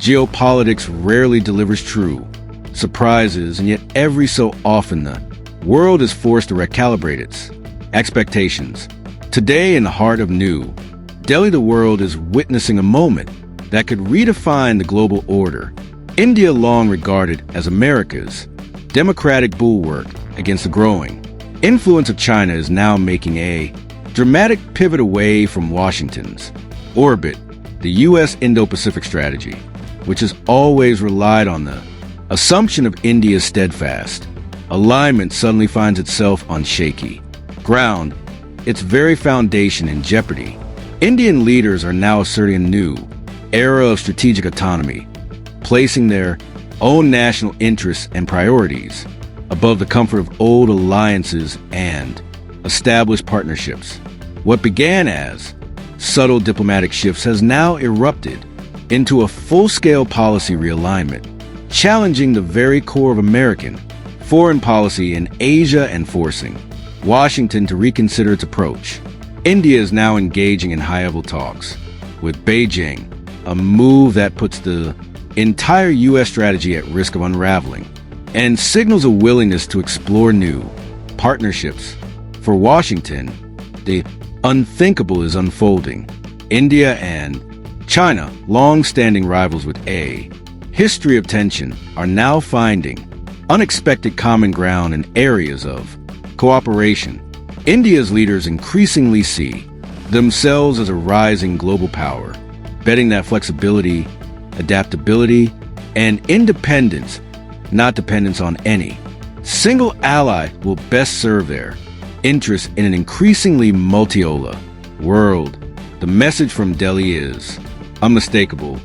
Geopolitics rarely delivers true surprises, and yet every so often the world is forced to recalibrate its expectations. Today, in the heart of New Delhi, the world is witnessing a moment that could redefine the global order. India, long regarded as America's democratic bulwark against the growing influence of China, is now making a dramatic pivot away from Washington's orbit. The U.S. Indo-Pacific strategy, which has always relied on the assumption of India's steadfast alignment, suddenly finds itself on shaky ground, its very foundation in jeopardy. Indian leaders are now asserting a new era of strategic autonomy, placing their own national interests and priorities above the comfort of old alliances and established partnerships. What began as subtle diplomatic shifts has now erupted into a full-scale policy realignment, challenging the very core of American foreign policy in Asia and forcing Washington to reconsider its approach. India is now engaging in high-level talks with Beijing, a move that puts the entire U.S. strategy at risk of unraveling and signals a willingness to explore new partnerships. For Washington, the unthinkable is unfolding. India and China, long-standing rivals with a history of tension, are now finding unexpected common ground in areas of cooperation. India's leaders increasingly see themselves as a rising global power, betting that flexibility, adaptability, and independence, not dependence on any single ally, will best serve their interests in an increasingly multipolar world. The message from Delhi is unmistakable.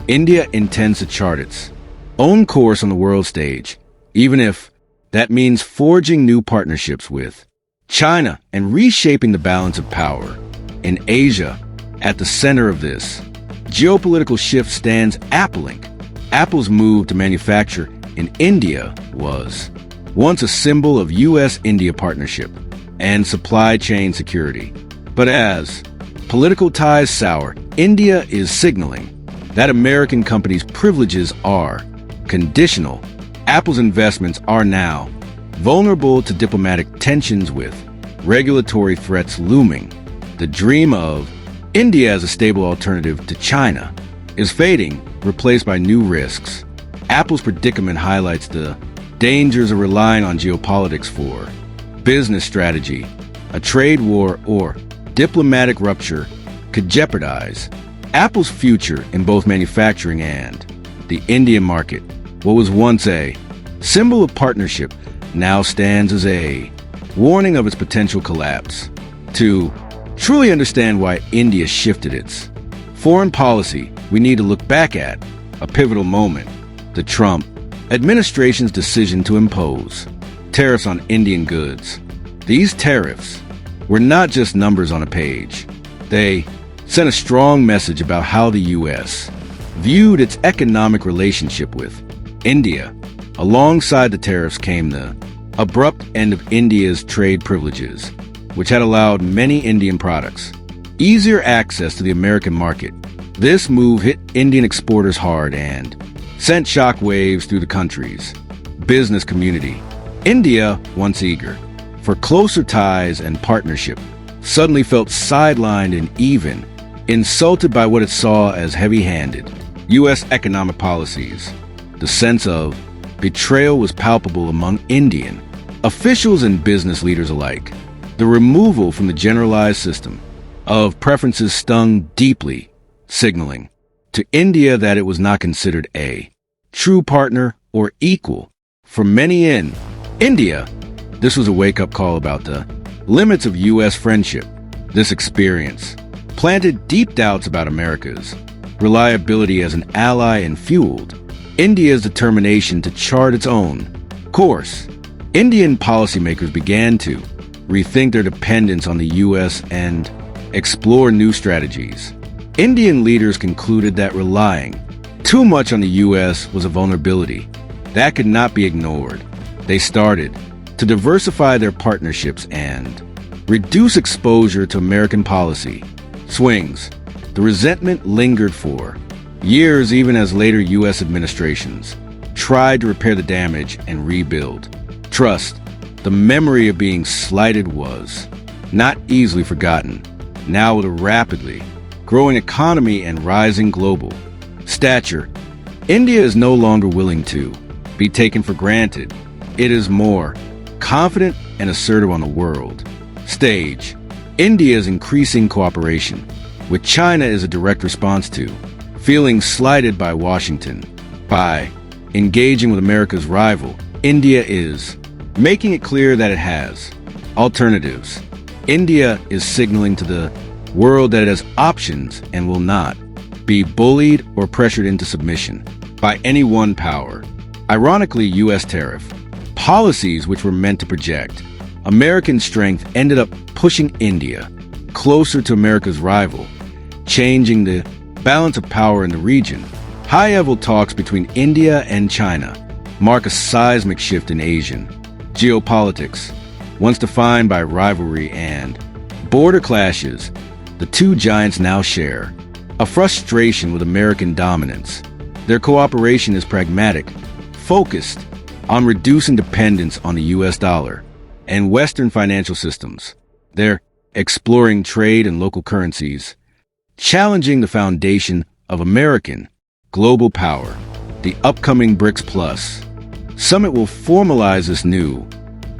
India intends to chart its own course on the world stage, even if that means forging new partnerships with China and reshaping the balance of power in Asia. At the center of this geopolitical shift stands Apple Inc. Apple's move to manufacture in India was once a symbol of U.S.-India partnership and supply chain security. But as political ties sour, India is signaling that American companies' privileges are conditional. Apple's investments are now vulnerable to diplomatic tensions with regulatory threats looming. The dream of India as a stable alternative to China is fading, replaced by new risks. Apple's predicament highlights the dangers of relying on geopolitics for business strategy. A trade war or diplomatic rupture could jeopardize Apple's future in both manufacturing and the Indian market. What was once a symbol of partnership now stands as a warning of its potential collapse. To truly understand why India shifted its foreign policy, we need to look back at a pivotal moment: the Trump administration's decision to impose tariffs on Indian goods. These tariffs were not just numbers on a page. They sent a strong message about how the U.S. viewed its economic relationship with India. Alongside the tariffs came the abrupt end of India's trade privileges, which had allowed many Indian products easier access to the American market. This move hit Indian exporters hard and sent shockwaves through the country's business community. India, once eager for closer ties and partnership, suddenly felt sidelined and even insulted by what it saw as heavy-handed U.S. economic policies. The sense of betrayal was palpable among Indian officials and business leaders alike. The removal from the generalized system of preferences stung deeply, signaling to India that it was not considered a true partner or equal. For many in India, this was a wake-up call about the limits of U.S. friendship. This experience planted deep doubts about America's reliability as an ally and fueled India's determination to chart its own course. Indian policymakers began to rethink their dependence on the U.S. and explore new strategies. Indian leaders concluded that relying too much on the U.S. was a vulnerability that could not be ignored. They started to diversify their partnerships and reduce exposure to American policy swings. The resentment lingered for years even as later U.S. administrations tried to repair the damage and rebuild. Trust, the memory of being slighted was not easily forgotten. Now with a rapidly growing economy and rising global stature, India is no longer willing to be taken for granted. It is more confident and assertive on the world stage. India's increasing cooperation with China is a direct response to feeling slighted by Washington. By engaging with America's rival, India is making it clear that it has alternatives. India is signaling to the world that it has options and will not be bullied or pressured into submission by any one power. Ironically, U.S. tariff policies, which were meant to project American strength, ended up pushing India closer to America's rival, changing the balance of power in the region. High-level talks between India and China mark a seismic shift in Asian geopolitics. Once defined by rivalry and border clashes, the two giants now share a frustration with American dominance. Their cooperation is pragmatic, focused on reducing dependence on the U.S. dollar and Western financial systems. They're exploring trade and local currencies, challenging the foundation of American global power. The upcoming BRICS Plus Summit will formalize this new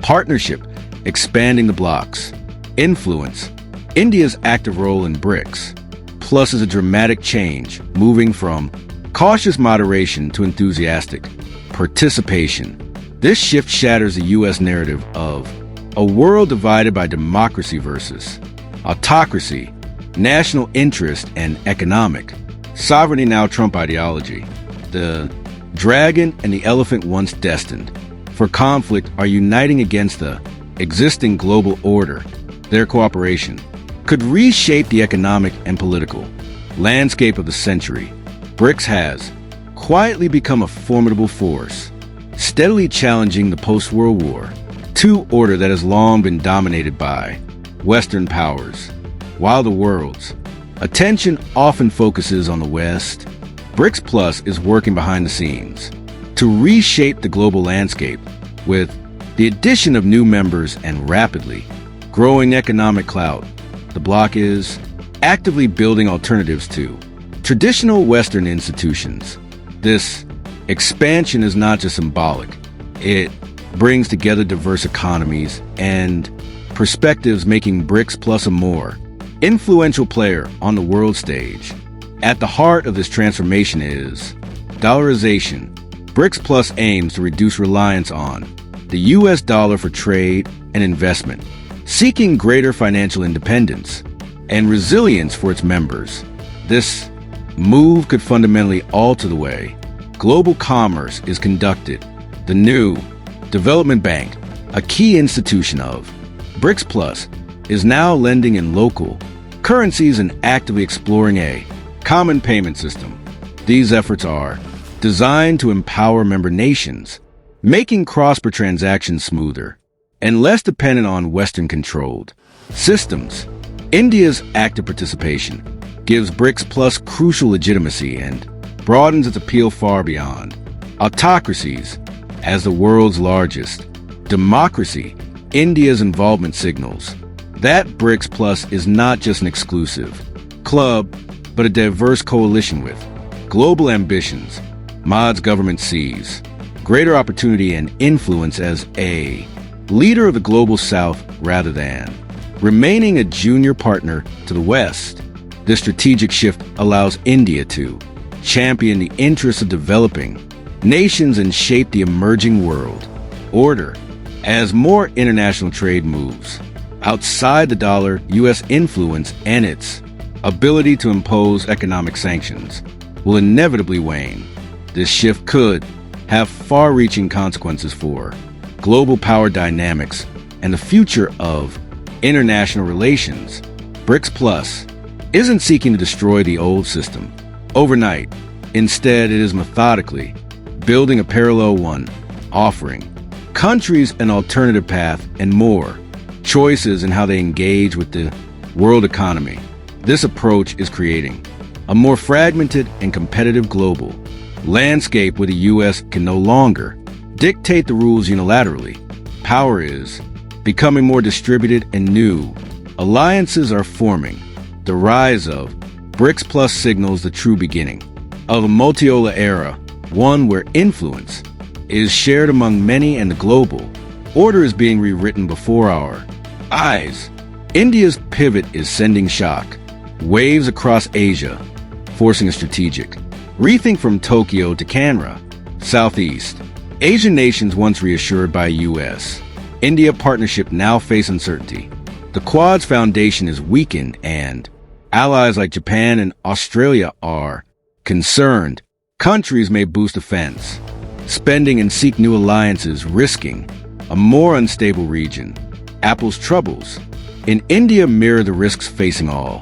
partnership, expanding the bloc's influence. India's active role in BRICS Plus is a dramatic change, moving from cautious moderation to enthusiastic participation. This shift shatters the U.S. narrative of a world divided by democracy versus autocracy, national interest, and economic sovereignty. Now Trump ideology. The dragon and the elephant, once destined for conflict, are uniting against the existing global order. Their cooperation could reshape the economic and political landscape of the century. BRICS has quietly become a formidable force, steadily challenging the post-World War II order that has long been dominated by Western powers. While the world's attention often focuses on the West, BRICS Plus is working behind the scenes to reshape the global landscape. With the addition of new members and rapidly growing economic clout, the bloc is actively building alternatives to traditional Western institutions. This expansion is not just symbolic. It brings together diverse economies and perspectives, making BRICS Plus a more influential player on the world stage. At the heart of this transformation is dollarization. BRICS Plus aims to reduce reliance on the U.S. dollar for trade and investment, seeking greater financial independence and resilience for its members. This move could fundamentally alter the way global commerce is conducted. The new Development Bank, a key institution of BRICS Plus, is now lending in local currencies and actively exploring a common payment system. These efforts are designed to empower member nations, making cross-border transactions smoother and less dependent on Western-controlled systems. India's active participation gives BRICS Plus crucial legitimacy and broadens its appeal far beyond autocracies. As the world's largest democracy, India's involvement signals that BRICS Plus is not just an exclusive club, but a diverse coalition with global ambitions. Mod's government sees greater opportunity and influence as a leader of the global South rather than remaining a junior partner to the West. This strategic shift allows India to champion the interests of developing nations and shape the emerging world order. As more international trade moves outside the dollar, U.S. influence and its ability to impose economic sanctions will inevitably wane. This shift could have far-reaching consequences for global power dynamics and the future of international relations. BRICS Plus isn't seeking to destroy the old system overnight. Instead, it is methodically building a parallel one, offering countries an alternative path and more choices in how they engage with the world economy. This approach is creating A more fragmented and competitive global landscape where the U.S. can no longer dictate the rules unilaterally. Power is becoming more distributed and new alliances are forming. The rise of BRICS Plus signals the true beginning of a multipolar era, one where influence is shared among many and the global order is being rewritten before our eyes. India's pivot is sending shock waves across Asia, forcing a strategic rethink from Tokyo to Canberra, Southeast Asian nations once reassured by U.S.-India partnership now face uncertainty. The Quad's foundation is weakened and allies like Japan and Australia are concerned. Countries may boost defense spending and seek new alliances, risking a more unstable region. Apple's troubles in India mirror the risks facing all